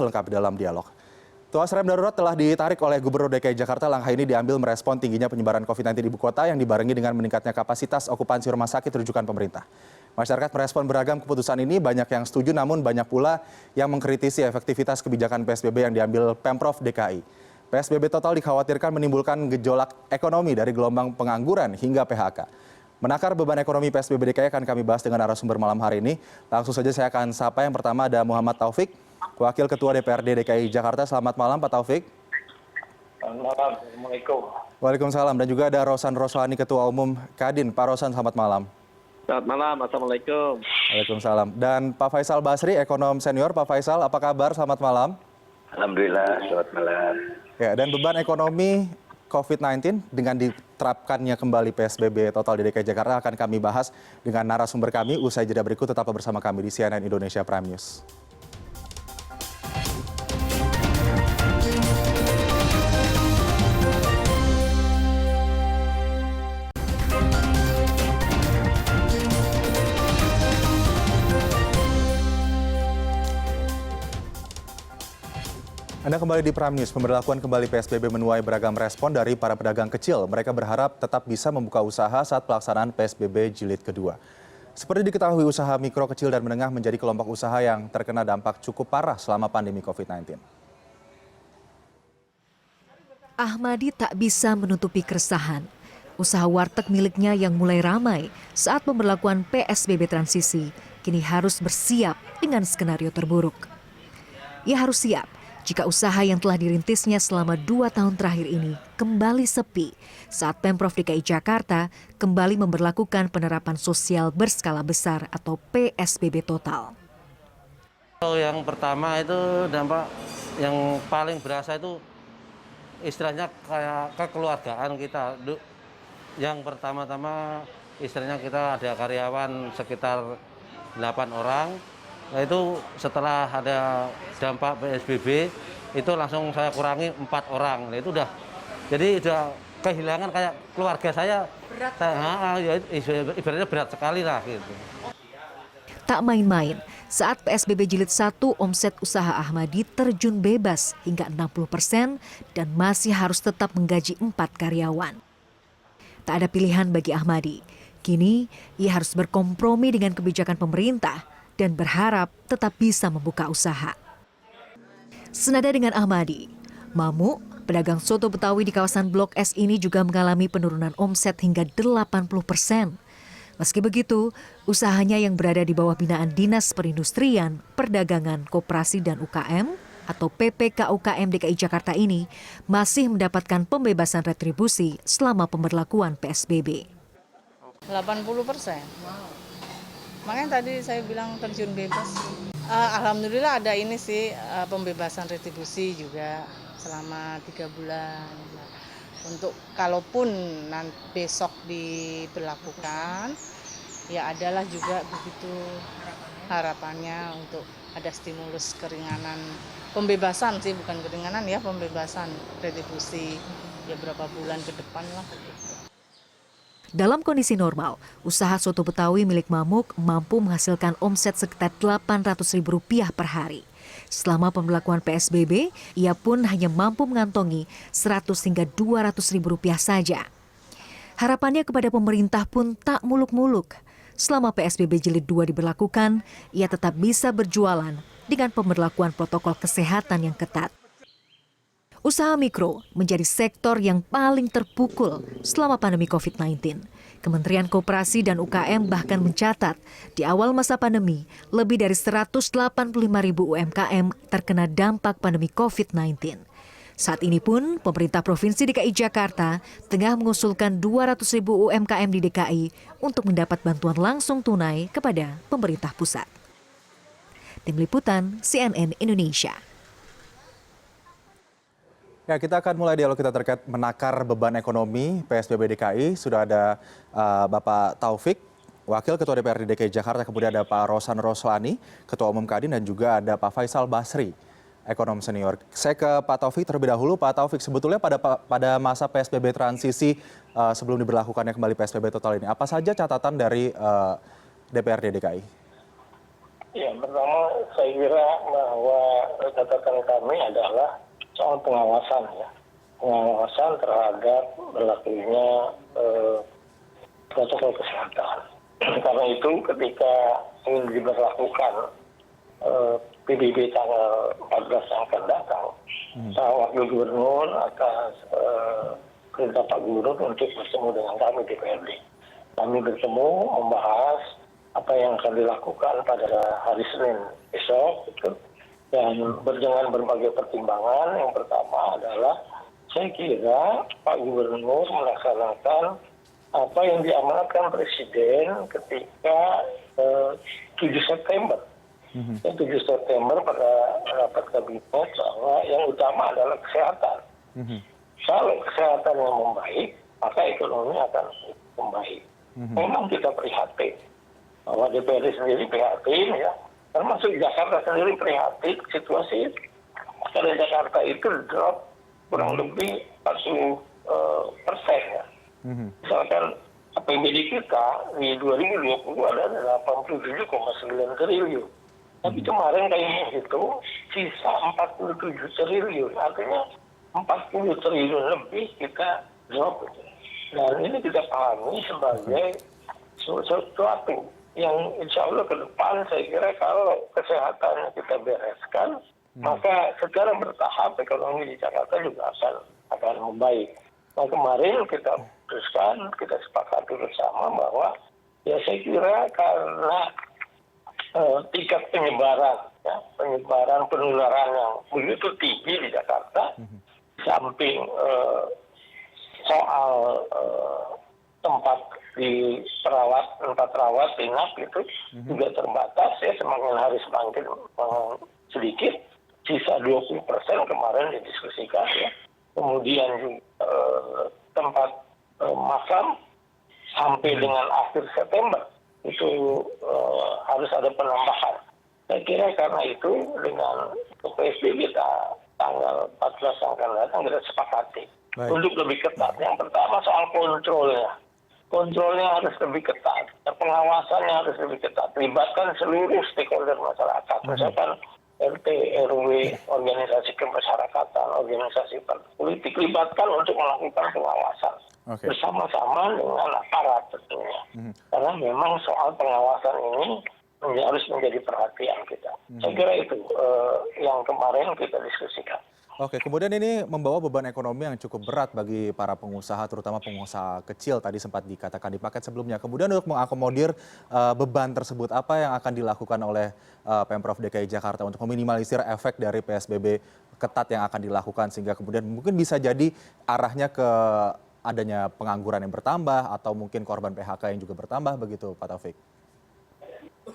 lengkap dalam dialog. Tuas rem darurat telah ditarik oleh Gubernur DKI Jakarta. Langkah ini diambil merespon tingginya penyebaran COVID-19 di ibu kota yang dibarengi dengan meningkatnya kapasitas okupansi rumah sakit rujukan pemerintah. Masyarakat merespon beragam keputusan ini, banyak yang setuju namun banyak pula yang mengkritisi efektivitas kebijakan PSBB yang diambil Pemprov DKI. PSBB total dikhawatirkan menimbulkan gejolak ekonomi dari gelombang pengangguran hingga PHK. Menakar beban ekonomi PSBB DKI akan kami bahas dengan narasumber malam hari ini. Langsung saja saya akan sapa. Yang pertama ada Muhammad Taufik, Wakil Ketua DPRD DKI Jakarta. Selamat malam Pak Taufik. Selamat malam, Assalamualaikum. Waalaikumsalam. Dan juga ada Rosan Roslani, Ketua Umum Kadin. Pak Rosan, selamat malam. Selamat malam, Assalamualaikum. Waalaikumsalam. Dan Pak Faisal Basri, Ekonom Senior. Pak Faisal, apa kabar? Selamat malam. Alhamdulillah, selamat malam. Ya, dan beban ekonomi COVID-19 dengan diterapkannya kembali PSBB total di DKI Jakarta akan kami bahas dengan narasumber kami. Usai jeda berikut, tetap bersama kami di CNN Indonesia Prime News. Anda kembali di Prime News. Pemberlakuan kembali PSBB menuai beragam respon dari para pedagang kecil. Mereka berharap tetap bisa membuka usaha saat pelaksanaan PSBB jilid kedua. Seperti diketahui, usaha mikro, kecil, dan menengah menjadi kelompok usaha yang terkena dampak cukup parah selama pandemi COVID-19. Ahmadi tak bisa menutupi keresahan. Usaha warteg miliknya yang mulai ramai saat pemberlakuan PSBB transisi kini harus bersiap dengan skenario terburuk. Ia harus siap jika usaha yang telah dirintisnya selama 2 tahun terakhir ini kembali sepi saat Pemprov DKI Jakarta kembali memberlakukan penerapan sosial berskala besar atau PSBB total. Yang pertama itu dampak yang paling berasa itu istilahnya kayak kekeluargaan kita. Yang pertama-tama istilahnya kita ada karyawan sekitar 8 orang. Nah itu setelah ada dampak PSBB itu langsung saya kurangi 4 orang. Nah itu jadi udah kehilangan kayak keluarga saya. Berat. Ibaratnya berat sekali lah gitu. Tak main-main, saat PSBB jilid 1 omset usaha Ahmadi terjun bebas hingga 60% dan masih harus tetap menggaji 4 karyawan. Tak ada pilihan bagi Ahmadi. Kini ia harus berkompromi dengan kebijakan pemerintah dan berharap tetap bisa membuka usaha. Senada dengan Ahmadi, Mamu, pedagang soto Betawi di kawasan Blok S ini juga mengalami penurunan omset hingga 80%. Meski begitu, usahanya yang berada di bawah binaan Dinas Perindustrian, Perdagangan, Koperasi dan UKM atau PPK UKM DKI Jakarta ini masih mendapatkan pembebasan retribusi selama pemberlakuan PSBB. 80%. Makanya tadi saya bilang terjun bebas. Alhamdulillah ada ini sih pembebasan retribusi juga selama 3 bulan. Untuk kalaupun besok diberlakukan, ya adalah juga begitu harapannya untuk ada stimulus keringanan, pembebasan sih bukan keringanan ya, pembebasan retribusi ya berapa bulan ke depan lah. Dalam kondisi normal, usaha soto Betawi milik Mamuk mampu menghasilkan omset sekitar Rp800.000 per hari. Selama pemberlakuan PSBB, ia pun hanya mampu mengantongi Rp100 hingga Rp200.000 saja. Harapannya kepada pemerintah pun tak muluk-muluk. Selama PSBB jilid 2 diberlakukan, ia tetap bisa berjualan dengan pemberlakuan protokol kesehatan yang ketat. Usaha mikro menjadi sektor yang paling terpukul selama pandemi COVID-19. Kementerian Koperasi dan UKM bahkan mencatat di awal masa pandemi lebih dari 185.000 UMKM terkena dampak pandemi COVID-19. Saat ini pun pemerintah Provinsi DKI Jakarta tengah mengusulkan 200.000 UMKM di DKI untuk mendapat bantuan langsung tunai kepada pemerintah pusat. Tim Liputan CNN Indonesia. Ya, kita akan mulai dialog kita terkait menakar beban ekonomi PSBB DKI. Sudah ada Bapak Taufik, Wakil Ketua DPRD DKI Jakarta, kemudian ada Pak Rosan Roslani, Ketua Umum Kadin, dan juga ada Pak Faisal Basri, Ekonom Senior. Saya ke Pak Taufik terlebih dahulu. Pak Taufik, sebetulnya pada masa PSBB transisi sebelum diberlakukannya kembali PSBB total ini, apa saja catatan dari DPRD DKI? Ya, pertama saya kira bahwa catatan kami adalah soal pengawasan ya. Pengawasan terhadap berlakunya protokol kesehatan. Karena itu ketika ingin diberlakukan PBB tanggal 14 yang akan datang, Wakil Gubernur atas perintah Pak Gubernur untuk bertemu dengan kami DPRD. Kami bertemu membahas apa yang akan dilakukan pada hari Senin besok gitu. Dan dengan berbagai pertimbangan, yang pertama adalah saya kira Pak Gubernur melaksanakan apa yang diamanatkan Presiden ketika 7 September. 7 September pada rapat kabinet bahwa yang utama adalah kesehatan. Kalau kesehatan yang membaik, maka ekonomi akan membaik. Memang kita prihatin bahwa DPRD sendiri prihatin ya, termasuk Jakarta sendiri prihatin situasi itu. Karena Jakarta itu drop kurang lebih 40% ya. Misalkan APBD kita di 2020 ada 87,9 triliun. Tapi kemarin kayaknya itu sisa 47 triliun. Artinya 40 triliun lebih kita drop. Dan ini kita pahami sebagai sesuatu yang insya Allah ke depan saya kira kalau kesehatannya kita bereskan, maka secara bertahap ekonomi di Jakarta juga akan membaik. Nah kemarin kita putuskan, kita sepakati bersama bahwa ya saya kira karena tingkat penyebaran, ya, penularan yang begitu tinggi di Jakarta, samping soal tempat rawat inap itu juga terbatas ya, semakin hari semakin sedikit, sisa 20% kemarin didiskusikan ya. Kemudian juga tempat makam sampai dengan akhir September itu harus ada penambahan. Saya kira karena itu dengan PSBB tanggal 14 yang akan datang kita sepakati untuk lebih ketat. Yang pertama soal kontrolnya. Kontrolnya harus lebih ketat, pengawasannya harus lebih ketat. Libatkan seluruh stakeholder masyarakat, misalkan RT, RW, organisasi kemasyarakatan, organisasi politik, libatkan untuk melakukan pengawasan bersama-sama dengan aparat tentunya. Karena memang soal pengawasan ini harus menjadi perhatian kita. Saya kira itu yang kemarin kita diskusikan. Oke, kemudian ini membawa beban ekonomi yang cukup berat bagi para pengusaha, terutama pengusaha kecil tadi sempat dikatakan di paket sebelumnya. Kemudian untuk mengakomodir beban tersebut, apa yang akan dilakukan oleh Pemprov DKI Jakarta untuk meminimalisir efek dari PSBB ketat yang akan dilakukan sehingga kemudian mungkin bisa jadi arahnya ke adanya pengangguran yang bertambah atau mungkin korban PHK yang juga bertambah begitu, Pak Taufik?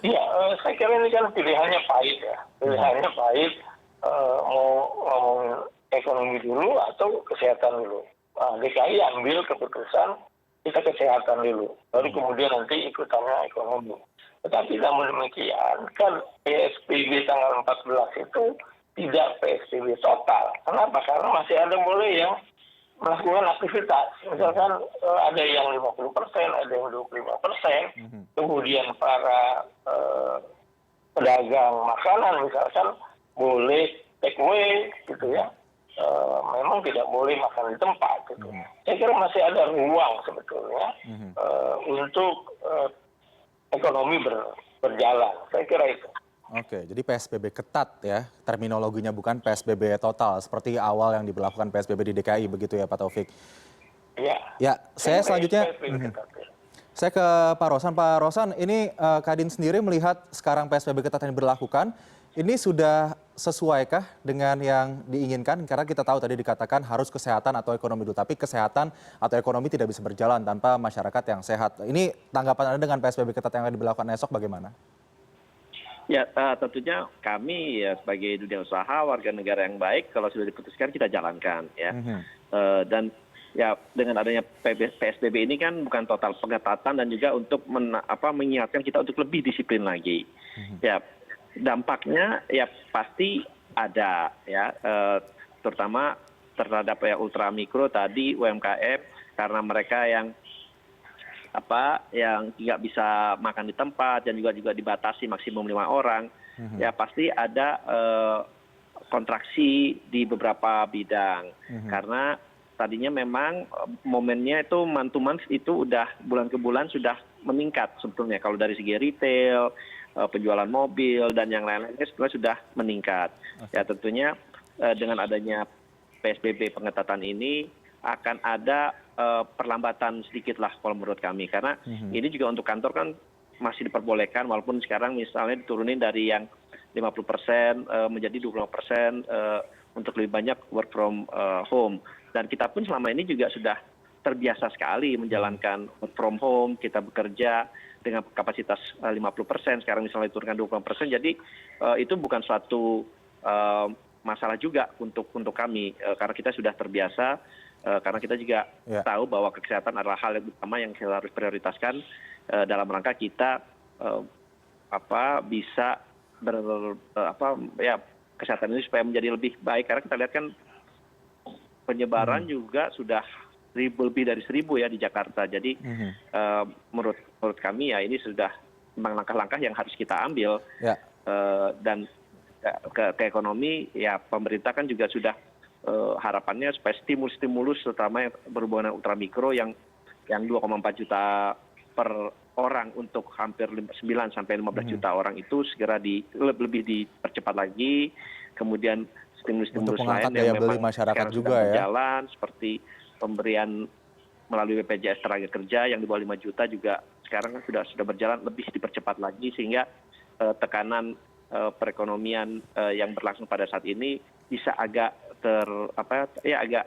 Iya, saya kira ini kan pilihannya pahit ya. Pilihannya pahit. Mau ngomongin ekonomi dulu atau kesehatan dulu. Nah, DKI ambil keputusan kita kesehatan dulu, baru kemudian nanti ikutannya ekonomi. Tetapi namun demikian, kan PSBB tanggal 14 itu tidak PSBB total. Kenapa? Karena masih ada boleh yang melakukan aktivitas. Misalkan ada yang 50%, ada yang 25%. Kemudian para pedagang makanan misalkan boleh take away gitu ya, memang tidak boleh makan di tempat gitu. Saya kira masih ada ruang sebetulnya untuk ekonomi berjalan. Saya kira itu. Oke, jadi PSBB ketat ya, terminologinya bukan PSBB total seperti awal yang diberlakukan PSBB di DKI begitu ya Pak Taufik. Iya. Ya, saya selanjutnya saya ke Pak Rosan. Pak Rosan, ini Kadin sendiri melihat sekarang PSBB ketat yang diberlakukan, ini sudah sesuaikah dengan yang diinginkan? Karena kita tahu tadi dikatakan harus kesehatan atau ekonomi dulu, tapi kesehatan atau ekonomi tidak bisa berjalan tanpa masyarakat yang sehat. Ini tanggapan Anda dengan PSBB ketat yang akan diberlakukan esok bagaimana? Ya, tentunya kami ya sebagai dunia usaha, warga negara yang baik, kalau sudah diputuskan kita jalankan ya. Dan ya dengan adanya PSBB ini kan bukan total pengetatan dan juga untuk mengingatkan kita untuk lebih disiplin lagi. Ya, dampaknya ya pasti ada ya, terutama terhadap ya ultramikro tadi UMKM karena mereka yang yang nggak bisa makan di tempat dan juga dibatasi maksimum 5 orang, ya pasti ada kontraksi di beberapa bidang. Karena tadinya memang momennya itu month to month itu udah bulan ke bulan sudah meningkat sebetulnya. Kalau dari segi retail, penjualan mobil dan yang lain-lainnya sebenarnya sudah meningkat. Ya tentunya dengan adanya PSBB pengetatan ini akan ada perlambatan sedikit lah kalau menurut kami. Karena ini juga untuk kantor kan masih diperbolehkan walaupun sekarang misalnya diturunin dari yang 50% menjadi 25% untuk lebih banyak work from home. Dan kita pun selama ini juga sudah terbiasa sekali menjalankan work from home, kita bekerja dengan kapasitas 50%, sekarang misalnya diturunkan 20%. Jadi itu bukan suatu masalah juga untuk kami, karena kita sudah terbiasa, karena kita juga tahu bahwa kesehatan adalah hal yang utama yang kita harus prioritaskan dalam rangka kita bisa kesehatan ini supaya menjadi lebih baik. Karena kita lihat kan penyebaran juga sudah lebih dari 1.000 ya di Jakarta. Jadi menurut kami ya ini sudah memang langkah-langkah yang harus kita ambil. Dan ke ekonomi ya pemerintah kan juga sudah harapannya supaya stimulus terutama yang berhubungan dengan ultramikro yang 2,4 juta per orang untuk hampir 9 sampai 15 juta orang itu segera lebih dipercepat lagi. Kemudian stimulus-stimulus lain yang memang masyarakat sekarang juga sedang ya. berjalan seperti pemberian melalui BPJS tenaga kerja yang di bawah 5 juta juga sekarang kan sudah berjalan lebih dipercepat lagi sehingga tekanan perekonomian yang berlangsung pada saat ini bisa agak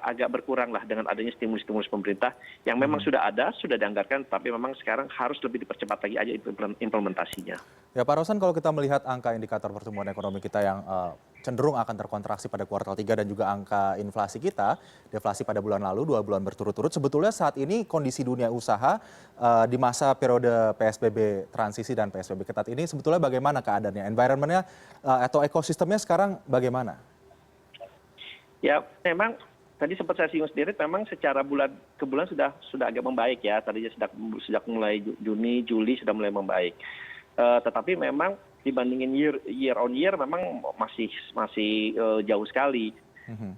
agak berkurang lah dengan adanya stimulus pemerintah yang memang sudah dianggarkan, tapi memang sekarang harus lebih dipercepat lagi aja implementasinya. Ya Pak Rosan, kalau kita melihat angka indikator pertumbuhan ekonomi kita yang cenderung akan terkontraksi pada kuartal 3 dan juga angka inflasi kita, deflasi pada bulan lalu 2 bulan berturut-turut, sebetulnya saat ini kondisi dunia usaha di masa periode PSBB transisi dan PSBB ketat ini sebetulnya bagaimana keadaannya? Environment-nya atau ekosistemnya sekarang bagaimana? Ya memang tadi sempat saya singgung sendiri, memang secara bulan ke bulan sudah agak membaik ya. Tadinya sejak mulai Juni, Juli sudah mulai membaik. Tetapi memang dibandingin year on year memang masih jauh sekali.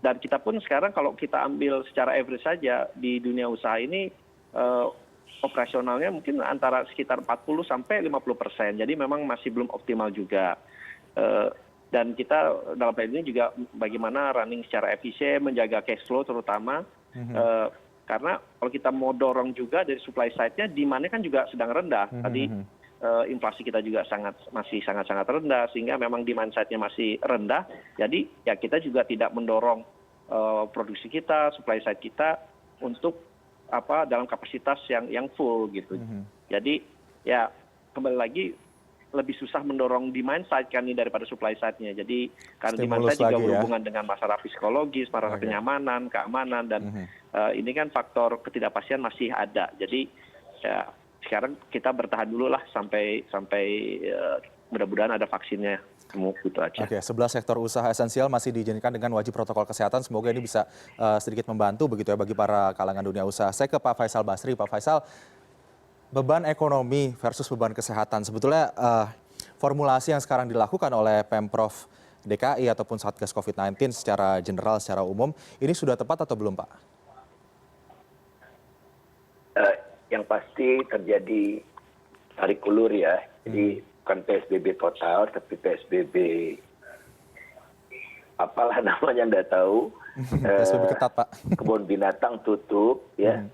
Dan kita pun sekarang kalau kita ambil secara average saja di dunia usaha ini operasionalnya mungkin antara sekitar 40 sampai 50%. Jadi memang masih belum optimal juga. Dan kita dalam hal ini juga bagaimana running secara efisien, menjaga cash flow terutama. Karena kalau kita mau dorong juga dari supply side-nya, demand-nya kan juga sedang rendah. Tadi inflasi kita juga masih sangat-sangat rendah, sehingga memang demand side-nya masih rendah. Jadi ya kita juga tidak mendorong produksi kita, supply side kita untuk dalam kapasitas yang full gitu. Jadi ya kembali lagi lebih susah mendorong demand side kan ini daripada supply side-nya. Jadi karena demand side juga berhubungan dengan masalah psikologis, masalah kenyamanan, keamanan, dan ini kan faktor ketidakpastian masih ada. Jadi ya sekarang kita bertahan dulu lah sampai mudah-mudahan ada vaksinnya. Gitu aja. Oke, 11 sektor usaha esensial masih diizinkan dengan wajib protokol kesehatan. Semoga ini bisa sedikit membantu begitu ya bagi para kalangan dunia usaha. Saya ke Pak Faisal Basri. Pak Faisal, beban ekonomi versus beban kesehatan. Sebetulnya formulasi yang sekarang dilakukan oleh Pemprov DKI ataupun Satgas COVID-19 secara general, secara umum, ini sudah tepat atau belum Pak? Yang pasti terjadi tarik ulur ya. Jadi bukan PSBB total, tapi PSBB apalah namanya Anda tahu. PSBB ketat Pak. Kebun binatang tutup ya.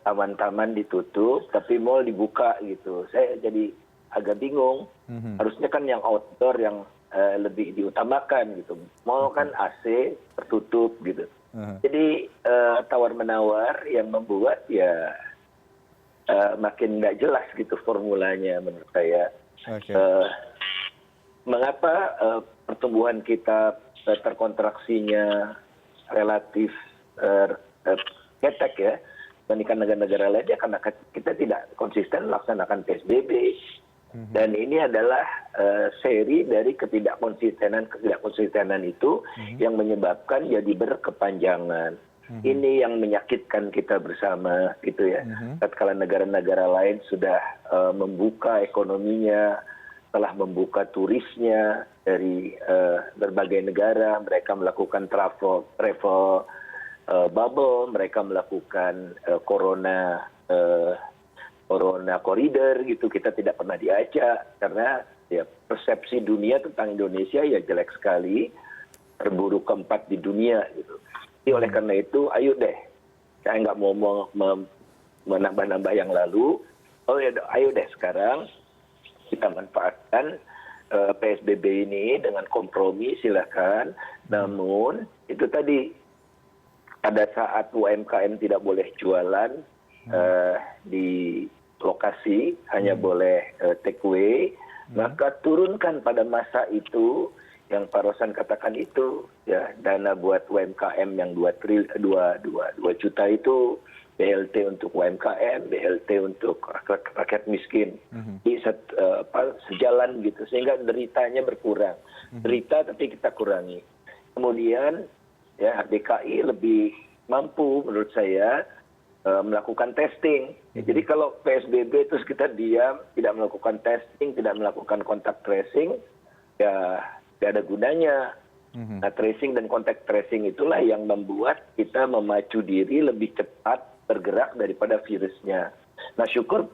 Taman-taman ditutup, tapi mall dibuka gitu. Saya jadi agak bingung. Harusnya kan yang outdoor yang lebih diutamakan gitu. Mall kan AC tertutup gitu. Jadi tawar-menawar yang membuat ya makin nggak jelas gitu formulanya menurut saya. Mengapa pertumbuhan kita terkontraksinya relatif ketek ya dibandingkan negara-negara lain ya karena kita tidak konsisten melaksanakan PSBB. Dan ini adalah seri dari ketidakkonsistenan itu yang menyebabkan jadi berkepanjangan. Ini yang menyakitkan kita bersama, gitu ya. Tatkala negara-negara lain sudah membuka ekonominya, telah membuka turisnya dari berbagai negara, mereka melakukan travel bubble, mereka melakukan corona corridor gitu. Kita tidak pernah diajak karena ya persepsi dunia tentang Indonesia ya jelek sekali, terburuk keempat di dunia gitu. Jadi oleh karena itu, ayo deh, saya nggak mau menambah-nambah yang lalu. Oh ya, ayo deh sekarang kita manfaatkan PSBB ini dengan kompromi, silakan. Namun itu tadi pada saat UMKM tidak boleh jualan di lokasi, hanya boleh take away, maka turunkan pada masa itu yang Pak Rosan katakan itu, ya dana buat UMKM yang 2 juta itu, BLT untuk UMKM, BLT untuk rakyat miskin, sejalan gitu, sehingga deritanya berkurang. Derita tapi kita kurangi. Kemudian ya DKI lebih mampu menurut saya melakukan testing. Jadi kalau PSBB terus kita diam, tidak melakukan testing, tidak melakukan kontak tracing, ya tidak ada gunanya. Nah, tracing dan kontak tracing itulah yang membuat kita memacu diri lebih cepat bergerak daripada virusnya. Nah, syukur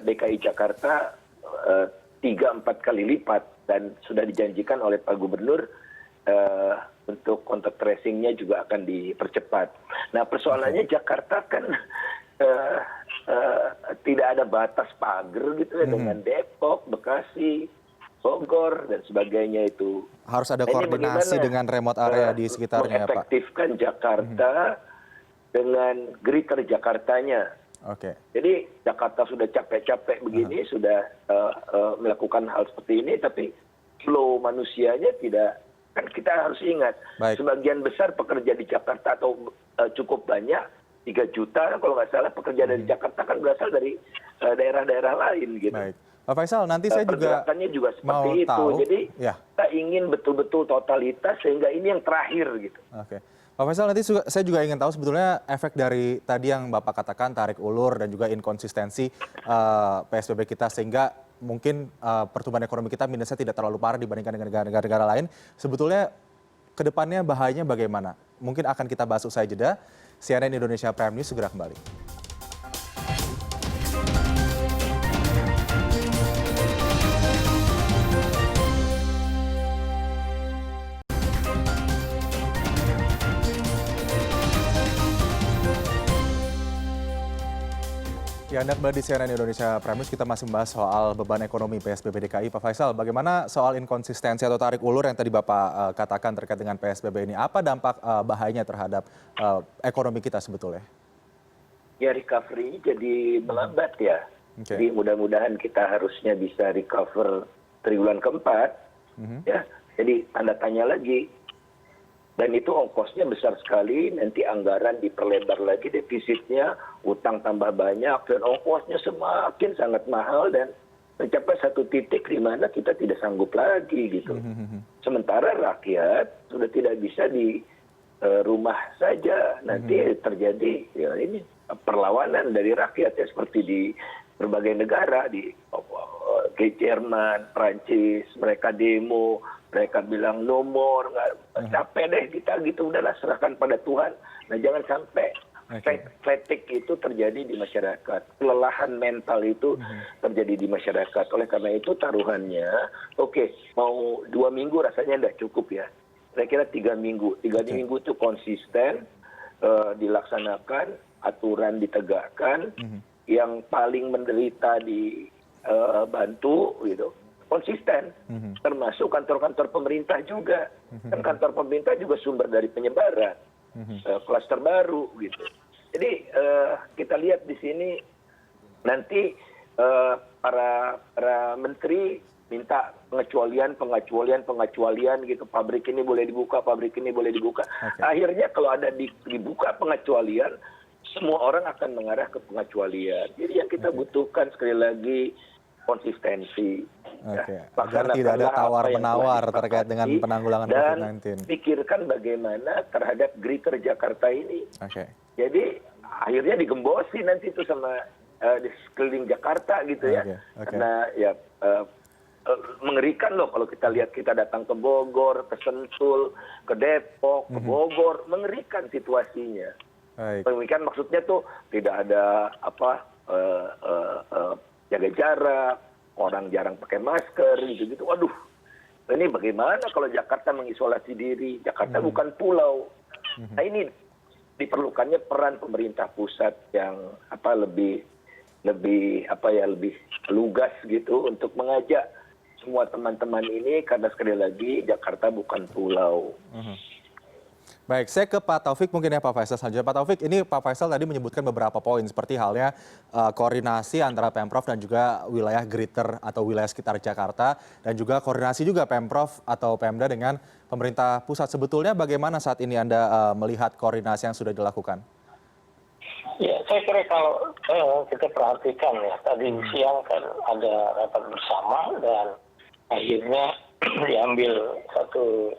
DKI Jakarta 3-4 kali lipat dan sudah dijanjikan oleh Pak Gubernur untuk kontak tracingnya juga akan dipercepat. Nah, persoalannya Jakarta kan tidak ada batas pagar gitu ya dengan Depok, Bekasi, Bogor dan sebagainya itu. Harus ada koordinasi dengan remote area di sekitarnya, Pak. Mengefektifkan Jakarta dengan greater Jakartanya. Oke. Jadi Jakarta sudah capek-capek begini, sudah melakukan hal seperti ini, tapi flow manusianya tidak. Kan kita harus ingat, sebagian besar pekerja di Jakarta atau cukup banyak, 3 juta kalau nggak salah pekerja dari Jakarta kan berasal dari daerah-daerah lain gitu. Baik. Pak Faisal, nanti saya juga seperti itu. tahu. Jadi ya. kita ingin betul-betul totalitas sehingga ini yang terakhir gitu. Oke. Pak Faisal, nanti saya juga ingin tahu sebetulnya efek dari tadi yang Bapak katakan tarik ulur dan juga inkonsistensi PSBB kita sehingga mungkin pertumbuhan ekonomi kita minusnya tidak terlalu parah dibandingkan dengan negara-negara lain. Sebetulnya kedepannya bahayanya bagaimana? Mungkin akan kita bahas usai jeda. CNN Indonesia Prime News segera kembali. Ya, Anda kembali di CNN Indonesia Prime News, kita masih membahas soal beban ekonomi PSBB DKI. Pak Faisal, bagaimana soal inkonsistensi atau tarik ulur yang tadi Bapak katakan terkait dengan PSBB ini? Apa dampak bahayanya terhadap ekonomi kita sebetulnya? Ya, recovery jadi melambat ya. Okay. Jadi mudah-mudahan kita harusnya bisa recover triwulan keempat. Ya, jadi tanda tanya lagi. Dan itu ongkosnya besar sekali, nanti anggaran diperlebar lagi defisitnya, utang tambah banyak, dan ongkosnya semakin sangat mahal dan mencapai satu titik di mana kita tidak sanggup lagi gitu. Sementara rakyat sudah tidak bisa di rumah saja, nanti terjadi ya ini perlawanan dari rakyat ya seperti di berbagai negara, di Jerman, Prancis, mereka demo, mereka bilang no more, capek deh kita gitu, udahlah serahkan pada Tuhan. Nah jangan sampai fatigue itu terjadi di masyarakat, kelelahan mental itu terjadi di masyarakat. Oleh karena itu taruhannya, oke, mau 2 minggu rasanya tidak cukup ya. Saya kira 3 minggu, 3 minggu itu konsisten dilaksanakan, aturan ditegakkan, yang paling menderita dibantu gitu. Konsisten, termasuk kantor-kantor pemerintah juga. Kan kantor pemerintah juga sumber dari penyebaran, klaster baru gitu. Jadi kita lihat di sini nanti para menteri minta pengecualian gitu. Pabrik ini boleh dibuka, pabrik ini boleh dibuka. Akhirnya kalau ada dibuka pengecualian, semua orang akan mengarah ke pengecualian. Jadi yang kita butuhkan sekali lagi konsistensi. Oke, agar tidak ada tawar-menawar terkait dengan penanggulangan dan COVID-19. pikirkan bagaimana terhadap Greater Jakarta ini. Oke. Jadi akhirnya digembosi nanti itu sama di sekeliling Jakarta gitu ya. Oke. Karena ya mengerikan loh kalau kita lihat, kita datang ke Bogor, ke Sentul, ke Depok, ke Bogor, mengerikan situasinya. Baik. Mengerikan maksudnya tuh tidak ada jaga jarak, orang jarang pakai masker gitu-gitu. Waduh, ini bagaimana kalau Jakarta mengisolasi diri? Jakarta bukan pulau. Nah ini diperlukannya peran pemerintah pusat yang lebih lugas gitu untuk mengajak semua teman-teman ini, karena sekali lagi Jakarta bukan pulau. Baik, saya ke Pak Taufik mungkin ya Pak Faisal selanjutnya. Pak Taufik, ini Pak Faisal tadi menyebutkan beberapa poin seperti halnya koordinasi antara Pemprov dan juga wilayah Greater atau wilayah sekitar Jakarta, dan juga koordinasi juga Pemprov atau Pemda dengan pemerintah pusat. Sebetulnya bagaimana saat ini Anda melihat koordinasi yang sudah dilakukan? Ya, saya kira kalau kita perhatikan ya, tadi siang kan ada rapat bersama dan akhirnya diambil satu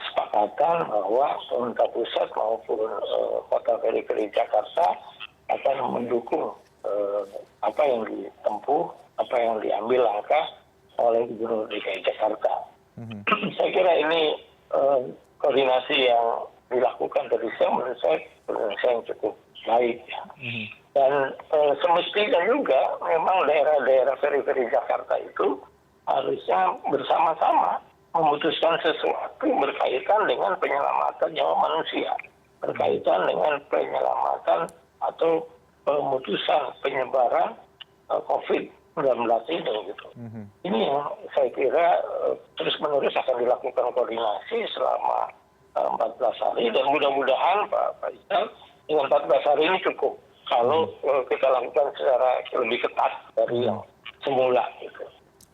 kesepakatan bahwa pemerintah pusat maupun kota periferi Jakarta akan mendukung apa yang ditempuh, apa yang diambil langkah oleh Gubernur DKI Jakarta. Saya kira ini koordinasi yang dilakukan dari siang menurut saya koordinasi yang cukup baik. Dan semestinya juga memang daerah-daerah periferi Jakarta itu harusnya bersama-sama memutuskan sesuatu berkaitan dengan penyelamatan nyawa manusia, berkaitan dengan penyelamatan atau pemutusan penyebaran COVID-19 ini gitu. Ini yang saya kira terus-menerus akan dilakukan koordinasi selama 14 hari dan mudah-mudahan Pak Faisal dengan 14 hari ini cukup kalau kita lakukan secara lebih ketat dari yang semula gitu.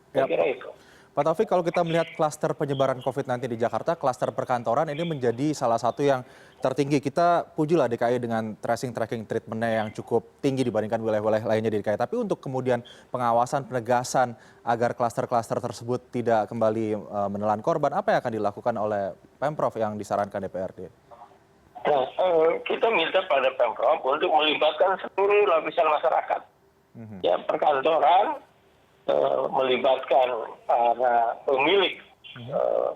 Saya kira itu. Pak Taufik, kalau kita melihat klaster penyebaran COVID-19 di Jakarta, klaster perkantoran ini menjadi salah satu yang tertinggi. Kita pujilah DKI dengan tracing treatment-nya yang cukup tinggi dibandingkan wilayah-wilayah lainnya di DKI. Tapi untuk kemudian pengawasan, penegasan agar klaster-klaster tersebut tidak kembali menelan korban, apa yang akan dilakukan oleh Pemprov yang disarankan DPRD? Nah, kita minta pada Pemprov untuk melibatkan seluruh lapisan masyarakat. Ya, perkantoran, melibatkan para pemilik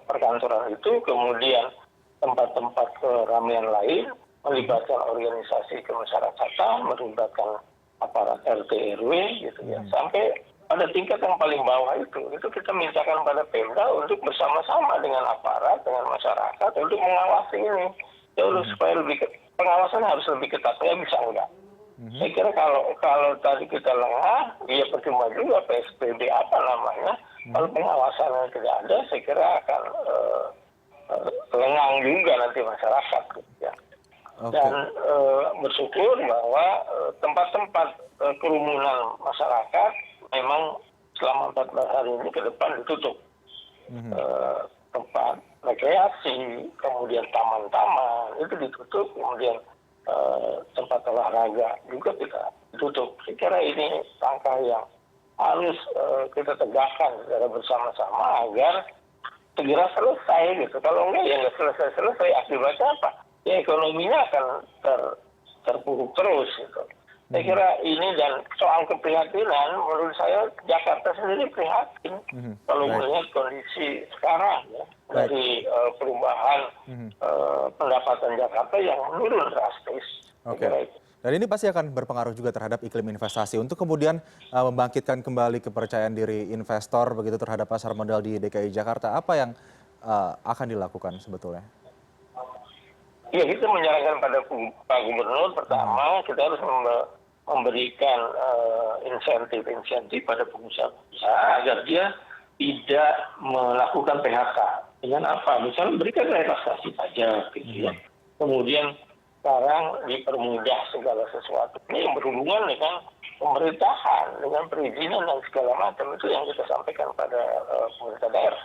perkantoran itu, kemudian tempat-tempat keramaian lain, melibatkan organisasi kemasyarakatan, melibatkan aparat RT RW gitu ya, sampai pada tingkat yang paling bawah itu kita mintakan pada Pemda untuk bersama-sama dengan aparat, dengan masyarakat untuk mengawasi ini. Supaya pengawasan harus lebih ketat, ya bisa enggak? Saya kira kalau tadi kita lengah, ya percuma juga PSBB apa namanya. Kalau pengawasannya tidak ada, saya kira akan lengang juga nanti masyarakat. Gitu, ya. Dan bersyukur bahwa tempat-tempat kerumunan masyarakat memang selama 14 hari ini ke depan ditutup. Tempat rekreasi, kemudian taman-taman itu ditutup, kemudian tempat olahraga juga kita tutup. Saya kira ini langkah yang harus kita tegakkan secara bersama-sama agar segera selesai gitu. Kalau enggak ya nggak selesai. Akibatnya apa? Ya ekonominya akan terpuruk terus gitu. Saya kira ini, dan soal keprihatinan menurut saya Jakarta sendiri prihatin kalau melihat kondisi sekarang ya, dari perubahan pendapatan Jakarta yang menurun drastis. Oke. Dan ini pasti akan berpengaruh juga terhadap iklim investasi. Untuk kemudian membangkitkan kembali kepercayaan diri investor begitu terhadap pasar modal di DKI Jakarta, apa yang akan dilakukan sebetulnya? Ya, kita menyarankan pada Pak Gubernur, pertama kita harus memberikan insentif pada pengusaha agar dia tidak melakukan PHK. Dengan apa? Misalnya berikan relaksasi saja gitu ya. Kemudian sekarang dipermudah segala sesuatu ini yang berhubungan dengan pemerintahan, dengan perizinan dan segala macam, itu yang kita sampaikan pada pemerintah daerah.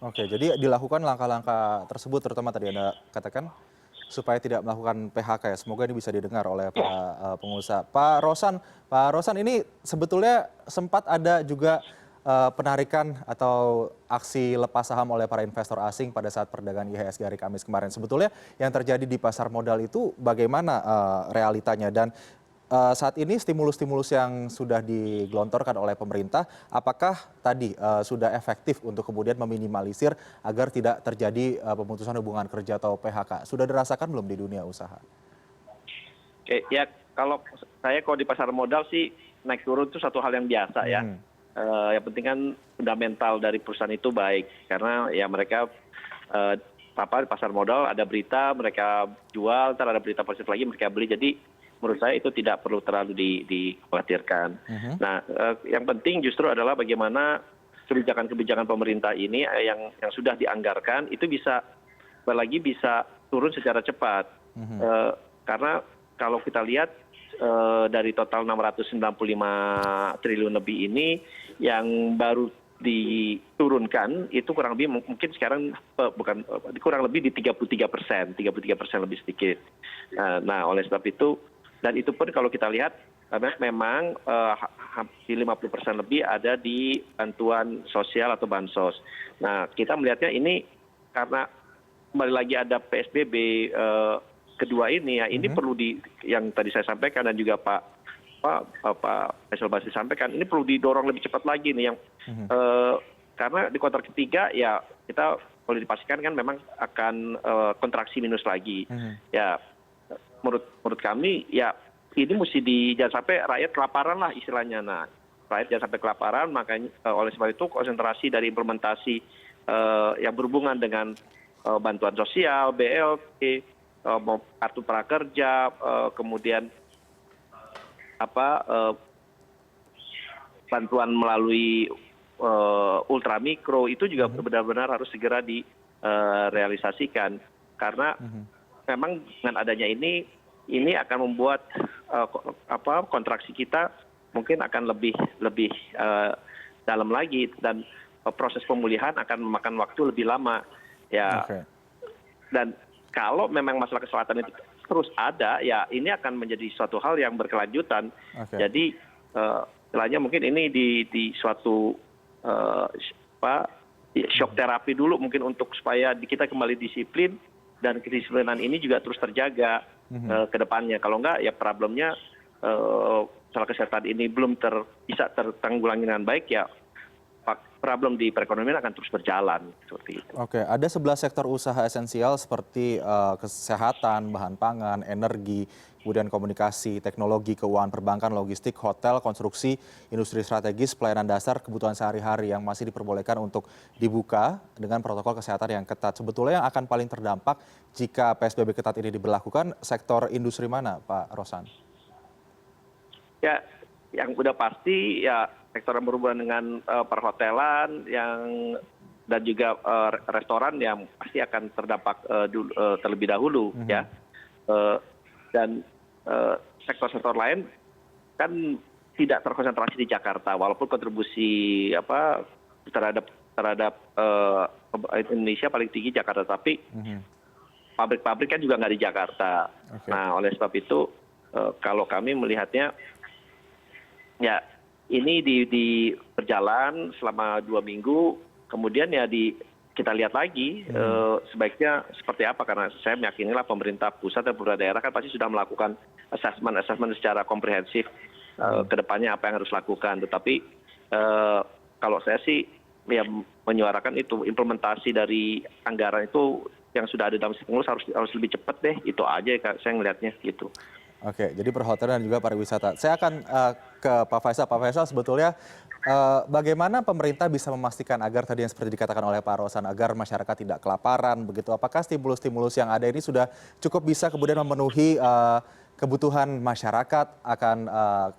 Oke, jadi dilakukan langkah-langkah tersebut terutama tadi Anda katakan supaya tidak melakukan PHK ya. Semoga ini bisa didengar oleh para pengusaha. Pak Rosan ini sebetulnya sempat ada juga penarikan atau aksi lepas saham oleh para investor asing pada saat perdagangan IHSG hari Kamis kemarin. Sebetulnya yang terjadi di pasar modal itu bagaimana realitanya dan saat ini stimulus-stimulus yang sudah digelontorkan oleh pemerintah, apakah tadi sudah efektif untuk kemudian meminimalisir agar tidak terjadi pemutusan hubungan kerja atau PHK? Sudah dirasakan belum di dunia usaha? Oke, ya kalau di pasar modal sih naik turun itu satu hal yang biasa ya. Yang penting kan fundamental dari perusahaan itu baik karena ya mereka di pasar modal ada berita mereka jual, ntar ada berita positif lagi mereka beli. Jadi menurut saya itu tidak perlu terlalu dikhawatirkan. Nah, yang penting justru adalah bagaimana kebijakan-kebijakan pemerintah ini yang sudah dianggarkan itu bisa turun secara cepat. Karena kalau kita lihat dari total 695 triliun lebih ini yang baru diturunkan itu kurang lebih mungkin sekarang kurang lebih di 33%, 33% lebih sedikit. Nah, oleh sebab itu dan itu pun kalau kita lihat memang hampir 50% lebih ada di bantuan sosial atau bansos. Nah, kita melihatnya ini karena kembali lagi ada PSBB kedua ini ya, ini perlu yang tadi saya sampaikan dan juga Pak Faisal Basri sampaikan, ini perlu didorong lebih cepat lagi nih yang karena di kuartal ketiga ya kita boleh dipastikan kan memang akan kontraksi minus lagi. Ya menurut kami ya ini mesti jangan sampai rakyat kelaparan lah istilahnya. Nah, rakyat jangan sampai kelaparan, makanya oleh sebab itu konsentrasi dari implementasi yang berhubungan dengan bantuan sosial, BLT, kartu prakerja, kemudian bantuan melalui ultramikro itu juga benar-benar harus segera direalisasikan karena memang dengan adanya ini akan membuat kontraksi kita mungkin akan lebih dalam lagi dan proses pemulihan akan memakan waktu lebih lama ya. Dan kalau memang masalah kesehatan itu terus ada ya ini akan menjadi suatu hal yang berkelanjutan. Jadi istilahnya mungkin ini di suatu shock terapi dulu mungkin untuk supaya kita kembali disiplin dan kedisiplinan ini juga terus terjaga ke depannya. Kalau enggak ya problemnya masalah kesehatan ini belum bisa tertanggulangi dengan baik ya problem di perekonomian akan terus berjalan seperti itu. Oke, ada 11 sektor usaha esensial seperti kesehatan, bahan pangan, energi, kemudian komunikasi, teknologi, keuangan, perbankan, logistik, hotel, konstruksi, industri strategis, pelayanan dasar, kebutuhan sehari-hari yang masih diperbolehkan untuk dibuka dengan protokol kesehatan yang ketat. Sebetulnya yang akan paling terdampak jika PSBB ketat ini diberlakukan, sektor industri mana, Pak Rosan? Ya, yang udah pasti ya sektor yang berhubungan dengan perhotelan dan juga restoran yang pasti akan terdampak terlebih dahulu ya. Dan sektor-sektor lain kan tidak terkonsentrasi di Jakarta walaupun kontribusi terhadap Indonesia paling tinggi Jakarta, tapi pabrik-pabrik kan juga nggak di Jakarta. Nah, oleh sebab itu kalau kami melihatnya ya ini di berjalan selama 2 minggu, kemudian ya kita lihat lagi sebaiknya seperti apa, karena saya meyakinilah pemerintah pusat dan pemerintah daerah kan pasti sudah melakukan assessment secara komprehensif ke depannya apa yang harus lakukan. Tetapi kalau saya sih ya menyuarakan itu implementasi dari anggaran itu yang sudah ada dalam stimulus harus lebih cepat deh, itu aja saya melihatnya gitu. Oke, jadi perhotelan dan juga pariwisata. Saya akan ke Pak Faisal. Pak Faisal, sebetulnya bagaimana pemerintah bisa memastikan agar tadi yang seperti dikatakan oleh Pak Rosan, agar masyarakat tidak kelaparan begitu? Apakah stimulus-stimulus yang ada ini sudah cukup bisa kemudian memenuhi kebutuhan masyarakat akan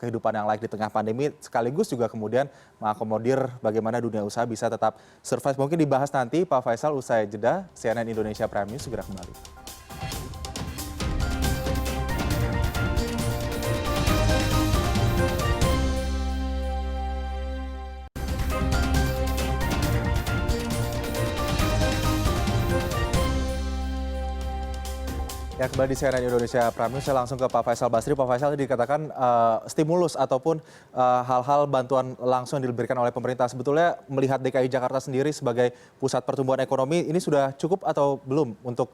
kehidupan yang layak di tengah pandemi, sekaligus juga kemudian mengakomodir bagaimana dunia usaha bisa tetap survive? Mungkin dibahas nanti Pak Faisal usai jeda. CNN Indonesia Prime News segera kembali. Ya, kembali di CNN Indonesia Prime News, saya langsung ke Pak Faisal Basri. Pak Faisal, tadi dikatakan stimulus ataupun hal-hal bantuan langsung yang diberikan oleh pemerintah. Sebetulnya melihat DKI Jakarta sendiri sebagai pusat pertumbuhan ekonomi, ini sudah cukup atau belum untuk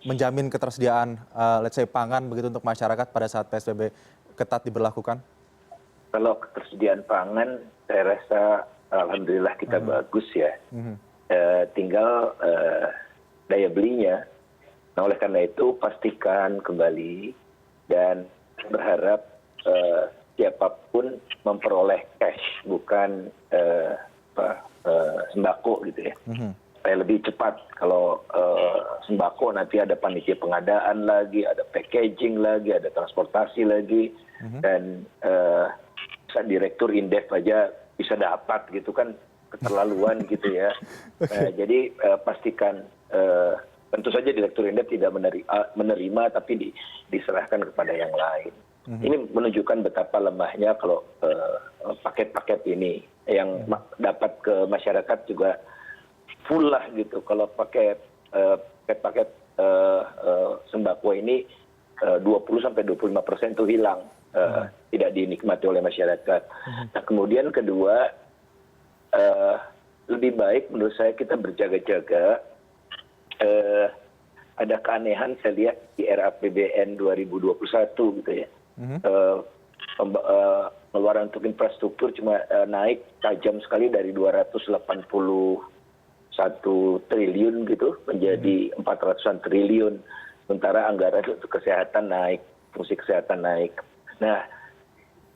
menjamin ketersediaan let's say pangan begitu untuk masyarakat pada saat PSBB ketat diberlakukan? Kalau ketersediaan pangan, saya rasa alhamdulillah kita bagus ya. Tinggal daya belinya. Nah, oleh karena itu pastikan kembali dan berharap siapapun memperoleh cash, bukan sembako gitu ya. Supaya lebih cepat. Kalau sembako nanti ada panitia pengadaan lagi, ada packaging lagi, ada transportasi lagi, dan direktur Indef aja bisa dapat gitu kan, keterlaluan gitu ya. Jadi pastikan tentu saja direktur Indef tidak menerima tapi diserahkan kepada yang lain. Ini menunjukkan betapa lemahnya kalau paket-paket ini yang dapat ke masyarakat juga full lah gitu. Kalau paket sembako ini 20-25% itu hilang, tidak dinikmati oleh masyarakat. Nah, kemudian kedua, lebih baik menurut saya kita berjaga-jaga. Ada keanehan saya lihat di RAPBN 2021 gitu ya. Pengeluaran untuk infrastruktur cuma naik tajam sekali dari 281 triliun gitu menjadi 400-an triliun. Sementara anggaran untuk kesehatan naik, fungsi kesehatan naik. Nah,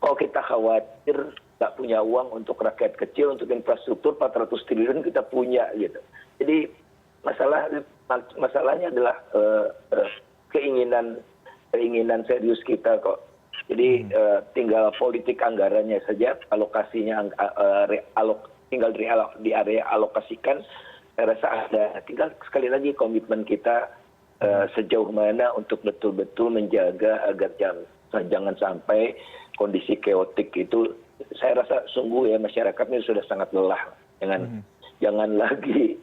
kalau kita khawatir nggak punya uang untuk rakyat kecil, untuk infrastruktur 400 triliun kita punya gitu. Jadi masalahnya adalah keinginan serius kita kok. Jadi tinggal politik anggarannya saja, alokasinya tinggal di area alokasikan. Saya rasa ada. Tinggal sekali lagi komitmen kita sejauh mana untuk betul-betul menjaga agar jangan sampai kondisi keotik itu. Saya rasa sungguh ya masyarakat ini sudah sangat lelah dengan jangan lagi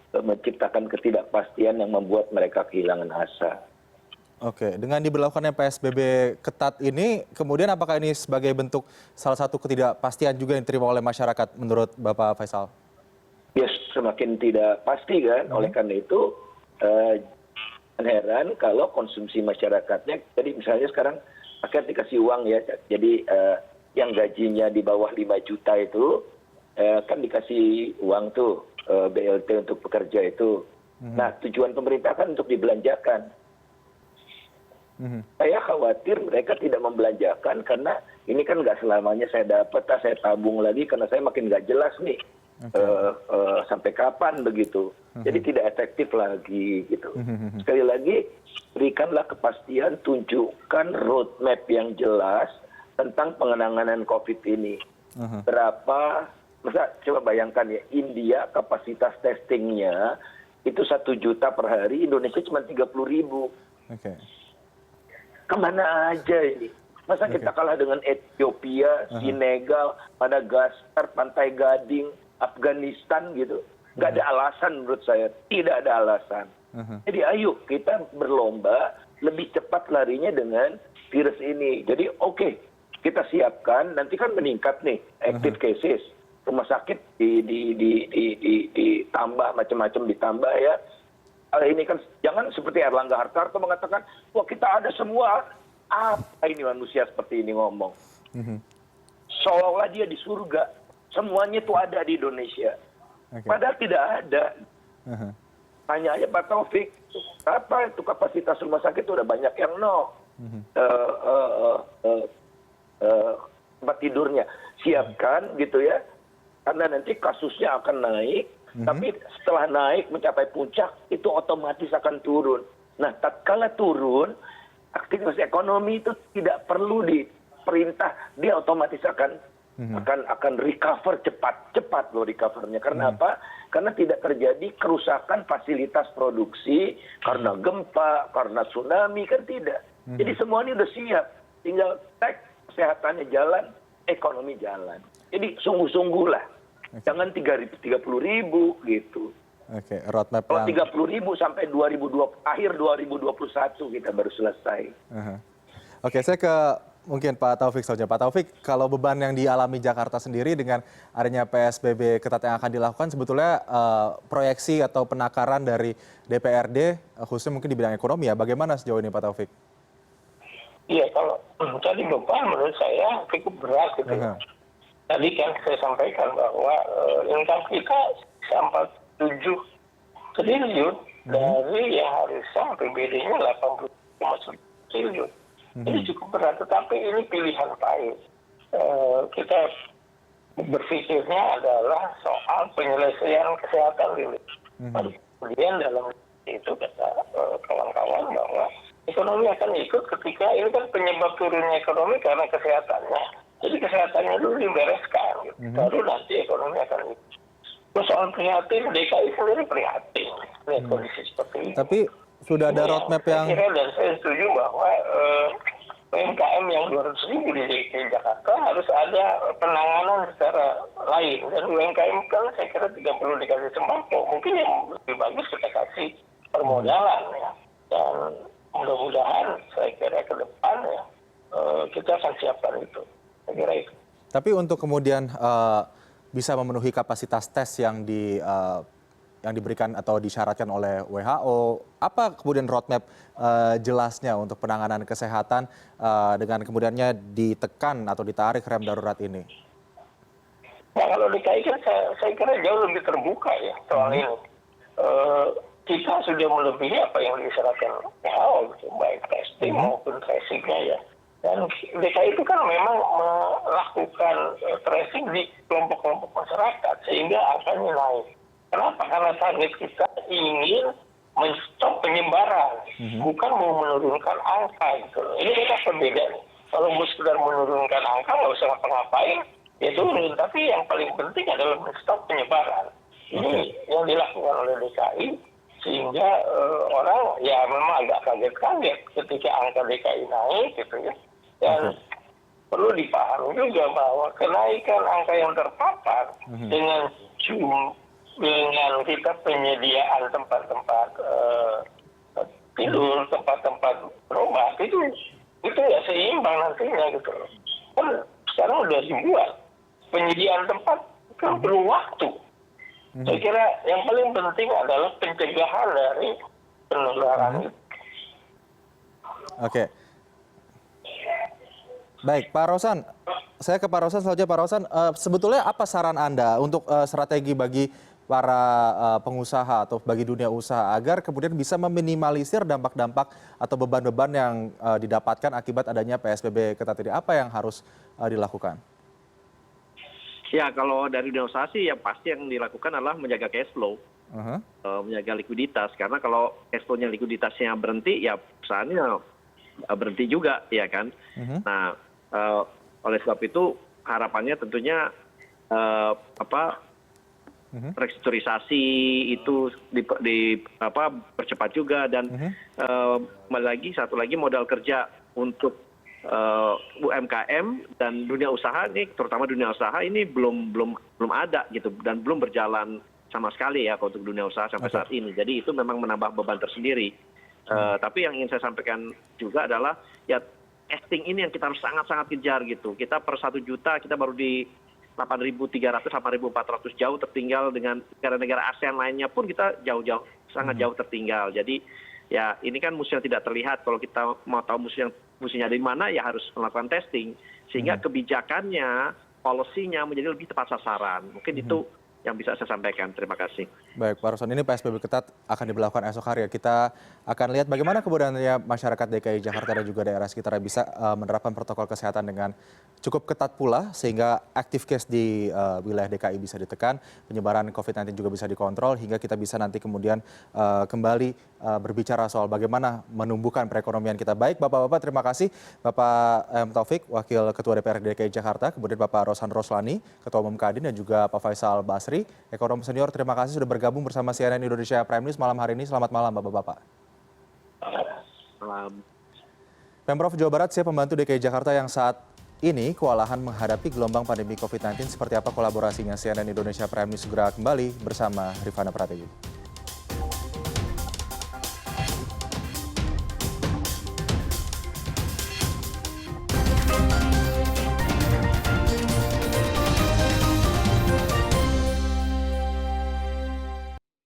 menciptakan ketidakpastian yang membuat mereka kehilangan asa. Oke, dengan diberlakukannya PSBB ketat ini, kemudian apakah ini sebagai bentuk salah satu ketidakpastian juga yang diterima oleh masyarakat menurut Bapak Faisal? Ya, semakin tidak pasti kan. Oleh karena itu, heran kalau konsumsi masyarakatnya, jadi misalnya sekarang rakyat dikasih uang ya, jadi yang gajinya di bawah 5 juta itu kan dikasih uang tuh, BLT untuk pekerja itu. Nah, tujuan pemerintah kan untuk dibelanjakan. Saya khawatir mereka tidak membelanjakan karena ini kan nggak selamanya saya dapat, saya tabung lagi karena saya makin nggak jelas nih sampai kapan begitu. Jadi tidak efektif lagi gitu. Sekali lagi, berikanlah kepastian, tunjukkan roadmap yang jelas tentang penanganan COVID ini. Berapa? Masa coba bayangkan ya, India kapasitas testingnya itu 1 juta per hari, Indonesia cuma 30.000. Kemana aja ini? Masa kita kalah dengan Ethiopia, Senegal, Madagaskar, Pantai Gading, Afghanistan gitu? Nggak ada alasan menurut saya, tidak ada alasan. Jadi ayo kita berlomba lebih cepat larinya dengan virus ini. Jadi oke, kita siapkan, nanti kan meningkat nih active cases. Rumah sakit ditambah, macam-macam ditambah ya. Ini kan jangan seperti Erlangga Hartarto mengatakan, wah kita ada semua. Apa ini manusia seperti ini ngomong? Seolah-olah dia di surga. Semuanya itu ada di Indonesia. Padahal tidak ada. Tanya aja Pak Taufik, apa itu kapasitas rumah sakit itu udah banyak yang tempat tidurnya. Siapkan gitu ya. Karena nanti kasusnya akan naik, tapi setelah naik mencapai puncak, itu otomatis akan turun. Nah, tatkala turun, aktivitas ekonomi itu tidak perlu diperintah, dia otomatis akan recover cepat loh recovernya. Karena apa? Karena tidak terjadi kerusakan fasilitas produksi karena gempa, karena tsunami, kan tidak. Jadi semua ini udah siap, tinggal kesehatannya jalan, ekonomi jalan. Jadi sungguh-sungguhlah. Jangan 30.000 gitu. Oke, roadmap Kalau yang 30.000 sampai akhir 2021 kita baru selesai. Oke, saya ke mungkin Pak Taufik saja. Pak Taufik, kalau beban yang dialami Jakarta sendiri dengan adanya PSBB ketat yang akan dilakukan, sebetulnya proyeksi atau penakaran dari DPRD, khususnya mungkin di bidang ekonomi ya, bagaimana sejauh ini Pak Taufik? Iya, kalau tadi beban menurut saya cukup berat gitu. Tadi kan saya sampaikan bahwa income kita sampai 7 triliun dari yang harusnya APBD-nya 80,9 triliun. Ini cukup berat, tetapi ini pilihan pahit. Kita berpikirnya adalah soal penyelesaian kesehatan dulu. Kemudian dalam itu kata kawan-kawan bahwa ekonomi akan ikut ketika ini kan penyebab turunnya ekonomi karena kesehatannya. Jadi kesehatannya dulu dibereskan, gitu. Baru nanti ekonomi akan ikut. Terus soal prihatin, DKI sendiri prihatin lihat kondisi seperti ini. Tapi sudah ada roadmap yang... Saya kira dan saya setuju bahwa UMKM yang 200.000 di DKI Jakarta harus ada penanganan secara lain. Dan UMKM kan saya kira tidak perlu dikasih sembako. Mungkin yang lebih bagus kita kasih permodalan ya. Dan mudah-mudahan saya kira ke depan ya kita akan siapkan itu. Saya kira itu. Tapi untuk kemudian bisa memenuhi kapasitas tes yang diberikan atau disyaratkan oleh WHO, apa kemudian roadmap jelasnya untuk penanganan kesehatan dengan kemudiannya ditekan atau ditarik rem darurat ini? Nah, kalau DKI kan saya kira jauh lebih terbuka ya soal ini. Kita sudah melebihi apa yang disyaratkan WHO, gitu, baik testing maupun tracing-nya ya. Dan DKI itu kan memang melakukan tracing di kelompok-kelompok masyarakat sehingga angkanya naik. Kenapa? Karena target kita ingin menstop penyebaran, bukan mau menurunkan angka gitu. Ini kita berbeda nih. Kalau mau sekedar menurunkan angka nggak usah ngapa-ngapain, ya turun. Tapi yang paling penting adalah menstop penyebaran. Ini yang dilakukan oleh DKI sehingga orang ya memang agak kaget-kaget ketika angka DKI naik gitu ya. Dan perlu dipahami juga bahwa kenaikan angka yang terpapar dengan kita penyediaan tempat-tempat tidur, tempat-tempat berobat itu nggak seimbang nantinya gitu. Kan sekarang udah dibuat penyediaan tempat kan perlu waktu. Saya kira yang paling penting adalah pencegahan dari penularan itu. Oke. Baik, Pak Rosan. Saya ke Pak Rosan saja. Pak Rosan, sebetulnya apa saran Anda untuk strategi bagi para pengusaha atau bagi dunia usaha agar kemudian bisa meminimalisir dampak-dampak atau beban-beban yang didapatkan akibat adanya PSBB ketat ini? Apa yang harus dilakukan? Ya, kalau dari dunia usaha sih yang pasti yang dilakukan adalah menjaga cash flow, menjaga likuiditas. Karena kalau cash flow-nya likuiditasnya berhenti, ya perusahaannya berhenti juga, ya kan? Nah, oleh sebab itu harapannya tentunya restrukturisasi itu dipercepat juga dan satu lagi modal kerja untuk UMKM dan dunia usaha ini, terutama dunia usaha ini belum ada gitu dan belum berjalan sama sekali ya untuk dunia usaha sampai saat ini. Jadi itu memang menambah beban tersendiri. Tapi yang ingin saya sampaikan juga adalah ya testing ini yang kita harus sangat-sangat kejar gitu. Kita per 1 juta kita baru di 8.300 sampai 8.400, jauh tertinggal dengan negara-negara ASEAN lainnya pun kita jauh-jauh sangat jauh tertinggal. Jadi ya ini kan musuh yang tidak terlihat. Kalau kita mau tahu musuhnya di mana ya harus melakukan testing sehingga kebijakannya, policy-nya menjadi lebih tepat sasaran. Mungkin itu yang bisa saya sampaikan. Terima kasih. Baik, Pak Rosan, ini PSBB ketat akan diberlakukan esok hari ya. Kita akan lihat bagaimana kemudian masyarakat DKI Jakarta dan juga daerah sekitar bisa menerapkan protokol kesehatan dengan cukup ketat pula sehingga active case di wilayah DKI bisa ditekan, penyebaran COVID-19 juga bisa dikontrol hingga kita bisa nanti kemudian kembali berbicara soal bagaimana menumbuhkan perekonomian kita. Baik, Bapak-Bapak, terima kasih. Bapak M. Taufik, Wakil Ketua DPR DKI Jakarta, kemudian Bapak Rosan Roslani, Ketua Umum Kadin, dan juga Pak Faisal Basri, Ekonom Senior. Terima kasih sudah bergabung bersama CNN Indonesia Prime News malam hari ini. Selamat malam, Bapak-Bapak. Malam. Pemprov Jawa Barat siap membantu DKI Jakarta yang saat ini kewalahan menghadapi gelombang pandemi COVID-19. Seperti apa kolaborasinya? CNN Indonesia Prime News segera kembali bersama Rifana Pratigi.